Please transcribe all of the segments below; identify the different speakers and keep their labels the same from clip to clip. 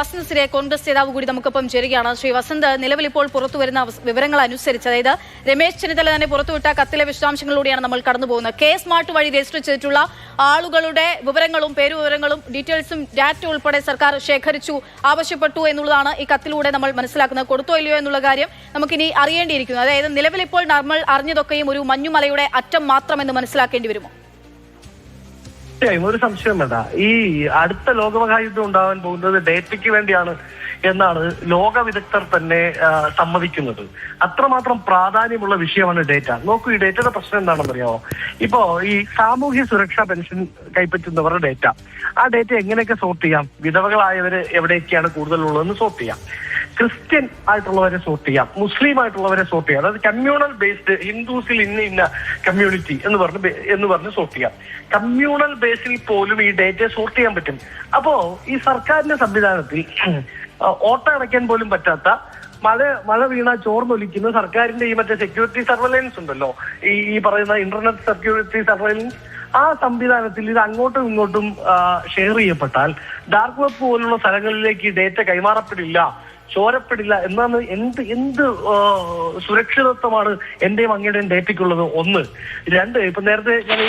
Speaker 1: വസന്ത് സിരെ കോൺഗ്രസ് നേതാവ് കൂടി നമുക്കൊപ്പം ചേരുകയാണ്. ശ്രീ വസന്ത്, നിലവിൽ ഇപ്പോൾ പുറത്തുവരുന്ന വിവരങ്ങൾ അനുസരിച്ച്, അതായത് രമേശ് ചെന്നിത്തല തന്നെ പുറത്തുവിട്ട കത്തിലെ വിശദാംശങ്ങളിലൂടെയാണ് നമ്മൾ കടന്നു പോകുന്നത്. കെ സ്മാർട്ട് വഴി രജിസ്റ്റർ ചെയ്തിട്ടുള്ള ആളുകളുടെ വിവരങ്ങളും പേരുവിവരങ്ങളും ഡീറ്റെയിൽസും ഡാറ്റ ഉൾപ്പെടെ സർക്കാർ ശേഖരിച്ചു ആവശ്യപ്പെട്ടു എന്നുള്ളതാണ് ഈ കത്തിലൂടെ നമ്മൾ മനസ്സിലാക്കുന്നത്. കൊടുത്തോ ഇല്ലയോ എന്നുള്ള കാര്യം നമുക്കിനി അറിയേണ്ടിയിരിക്കുന്നു. അതായത് നിലവിൽ ഇപ്പോൾ നമ്മൾ അറിഞ്ഞതൊക്കെയും ഒരു മഞ്ഞുമലയുടെ അറ്റം മാത്രമെന്ന് മനസ്സിലാക്കേണ്ടി വരുമോ?
Speaker 2: ഒരു സംശയം വേണ്ട. ഈ അടുത്ത ലോകമഹായുദ്ധം ഉണ്ടാവാൻ പോകുന്നത് ഡേറ്റയ്ക്ക് വേണ്ടിയാണ് എന്നാണ് ലോക വിദഗ്ധർ തന്നെ സമ്മതിക്കുന്നത്. അത്രമാത്രം പ്രാധാന്യമുള്ള വിഷയമാണ് ഡേറ്റ. നോക്കൂ, ഈ ഡേറ്റയുടെ പ്രശ്നം എന്താണെന്ന് അറിയാമോ? ഇപ്പോ ഈ സാമൂഹ്യ സുരക്ഷാ പെൻഷൻ കൈപ്പറ്റുന്നവരുടെ ഡേറ്റ, ആ ഡേറ്റ എങ്ങനെയൊക്കെ സോർട്ട് ചെയ്യാം? വിധവകളായവര് എവിടെയൊക്കെയാണ് കൂടുതലുള്ളതെന്ന് സോർട്ട് ചെയ്യാം, ക്രിസ്ത്യൻ ആയിട്ടുള്ളവരെ സോർട്ട് ചെയ്യാം, മുസ്ലിം ആയിട്ടുള്ളവരെ സോർട്ട് ചെയ്യാം. അതായത് കമ്മ്യൂണൽ ബേസ്ഡ്, ഹിന്ദുസിൽ ഇന്ന കമ്മ്യൂണിറ്റി എന്ന് പറഞ്ഞ് സോർട്ട് ചെയ്യാം. കമ്മ്യൂണൽ ബേസിൽ പോലും ഈ ഡേറ്റയെ സോർട്ട് ചെയ്യാൻ പറ്റും. അപ്പോ ഈ സർക്കാരിന്റെ സംവിധാനത്തിൽ ഓട്ട അടയ്ക്കാൻ പോലും പറ്റാത്ത, മഴ വീണ ചോർന്നൊലിക്കുന്ന സർക്കാരിന്റെ ഈ മറ്റേ സെക്യൂരിറ്റി സർവൈലൻസ് ഉണ്ടല്ലോ, ഈ പറയുന്ന ഇന്റർനെറ്റ് സെക്യൂരിറ്റി സർവൈലൻസ്, ആ സംവിധാനത്തിൽ ഇത് അങ്ങോട്ടും ഇങ്ങോട്ടും ഷെയർ ചെയ്യപ്പെട്ടാൽ ഡാർക്ക് വെബ് പോലുള്ള സ്ഥലങ്ങളിലേക്ക് ഈ ഡേറ്റ കൈമാറപ്പെടില്ല, ചോരപ്പെടില്ല എന്നാണ്. എന്ത് സുരക്ഷിതത്വമാണ് എന്റെയും അങ്ങയുടെയും ഡേറ്റയ്ക്കുള്ളത്? ഒന്ന്. രണ്ട്, ഇപ്പൊ നേരത്തെ ഞാൻ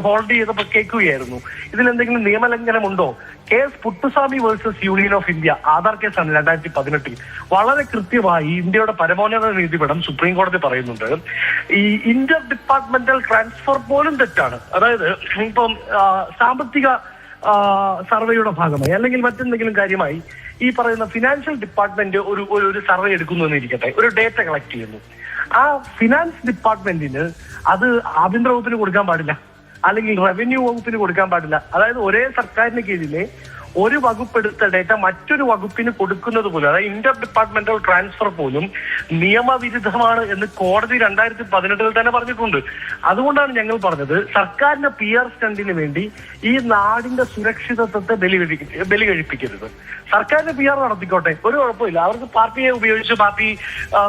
Speaker 2: ഹോൾഡ് ചെയ്തപ്പോ കേൾക്കുകയായിരുന്നു, ഇതിലെന്തെങ്കിലും നിയമലംഘനമുണ്ടോ? Case Puttaswamy versus union of India, Aadhaar കേസാണ് 2018. വളരെ കൃത്യമായി ഇന്ത്യയുടെ പരമോന്നത നീതിപീഠം സുപ്രീം കോടതി പറയുന്നുണ്ട്, ഈ ഇന്റർ ഡിപ്പാർട്ട്മെന്റൽ ട്രാൻസ്ഫർ പോലും തെറ്റാണ്. അതായത് ഇപ്പം സാമ്പത്തിക സർവേയുടെ ഭാഗമായി അല്ലെങ്കിൽ മറ്റെന്തെങ്കിലും കാര്യമായി ഈ പറയുന്ന ഫിനാൻഷ്യൽ ഡിപ്പാർട്ട്മെന്റ് ഒരു സർവേ എടുക്കുന്നു എന്നിരിക്കട്ടെ, ഒരു ഡേറ്റ കളക്ട് ചെയ്യുന്നു. ആ ഫിനാൻസ് ഡിപ്പാർട്ട്മെന്റിന് അത് ആഭ്യന്തര വകുപ്പിന് കൊടുക്കാൻ പാടില്ല, അല്ലെങ്കിൽ റവന്യൂ വകുപ്പിന് കൊടുക്കാൻ പാടില്ല. അതായത് ഒരേ സർക്കാരിന് കീഴിലെ ഒരു വകുപ്പ് എടുത്ത ഡേറ്റ മറ്റൊരു വകുപ്പിന് കൊടുക്കുന്നത് പോലും, അതായത് ഇന്റർ ഡിപ്പാർട്ട്മെന്റൽ ട്രാൻസ്ഫർ പോലും നിയമവിരുദ്ധമാണ് എന്ന് കോടതി 2018 തന്നെ പറഞ്ഞിട്ടുണ്ട്. അതുകൊണ്ടാണ് ഞങ്ങൾ പറഞ്ഞത്, സർക്കാരിന്റെ PR സ്റ്റണ്ടിന് വേണ്ടി ഈ നാടിന്റെ സുരക്ഷിതത്വത്തെ ബലി കഴിപ്പിക്കരുത്. സർക്കാരിന്റെ PR നടത്തിക്കോട്ടെ, ഒരു കുഴപ്പമില്ല. അവർക്ക് പാർട്ടിയെ ഉപയോഗിച്ച് പാർട്ടി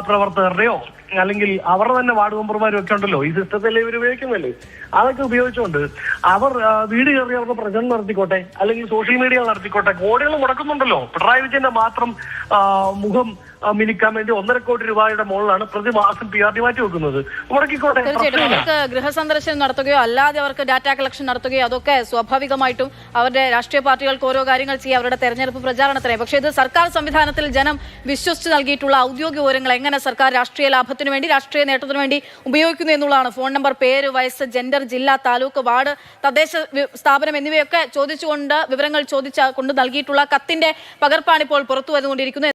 Speaker 2: പ്രവർത്തകരുടെയോ അല്ലെങ്കിൽ അവരുടെ തന്നെ വാർഡ് മെമ്പർമാരും ഒക്കെ ഉണ്ടല്ലോ, ഈ സിസ്റ്റത്തിൽ ഇവർ ഉപയോഗിക്കുന്നല്ലേ, അതൊക്കെ ഉപയോഗിച്ചുകൊണ്ട് അവർ വീട് കയറി അവരുടെ പ്രചരണം നടത്തിക്കോട്ടെ, അല്ലെങ്കിൽ സോഷ്യൽ മീഡിയ നടത്തിക്കോട്ടെ. കോടികൾ മുടക്കുന്നുണ്ടല്ലോ. പിണറായി വിജയന്റെ മാത്രം മുഖം മിനിക്കാൻ വേണ്ടി 1.5 കോടി രൂപയുടെ മുകളിലാണ് പ്രതിമാസം PRD മാറ്റി വെക്കുന്നത്. മുടക്കിക്കോട്ടെ.
Speaker 1: അവർക്ക് ഗൃഹസന്ദർശനം നടത്തുകയോ അല്ലാതെ അവർക്ക് ഡാറ്റ കളക്ഷൻ നടത്തുകയോ അതൊക്കെ സ്വാഭാവികമായിട്ടും അവരുടെ രാഷ്ട്രീയ പാർട്ടികൾക്ക് ഓരോ കാര്യങ്ങൾ ചെയ്യുക അവരുടെ തെരഞ്ഞെടുപ്പ് പ്രചാരണത്തിനായി. പക്ഷേ ഇത് സർക്കാർ സംവിധാനത്തിൽ ജനം വിശ്വസിച്ച് നൽകിയിട്ടുള്ള ഔദ്യോഗിക വിവരങ്ങൾ എങ്ങനെ സർക്കാർ രാഷ്ട്രീയ ലാഭത്തിനു വേണ്ടി, രാഷ്ട്രീയ നേട്ടത്തിനു വേണ്ടി ഉപയോഗിക്കുന്നു എന്നുള്ളതാണ്. ഫോൺ നമ്പർ, പേര്, വയസ്സ്, ജെൻഡർ, ജില്ല, താലൂക്ക്, വാർഡ്, തദ്ദേശ സ്ഥാപനം എന്നിവയൊക്കെ ചോദിച്ചുകൊണ്ട് വിവരങ്ങൾ കൊണ്ട് നൽകിയിട്ടുള്ള കത്തിന്റെ പകർപ്പാണ് ഇപ്പോൾ പുറത്തു വന്നുകൊണ്ടിരിക്കുന്നത്.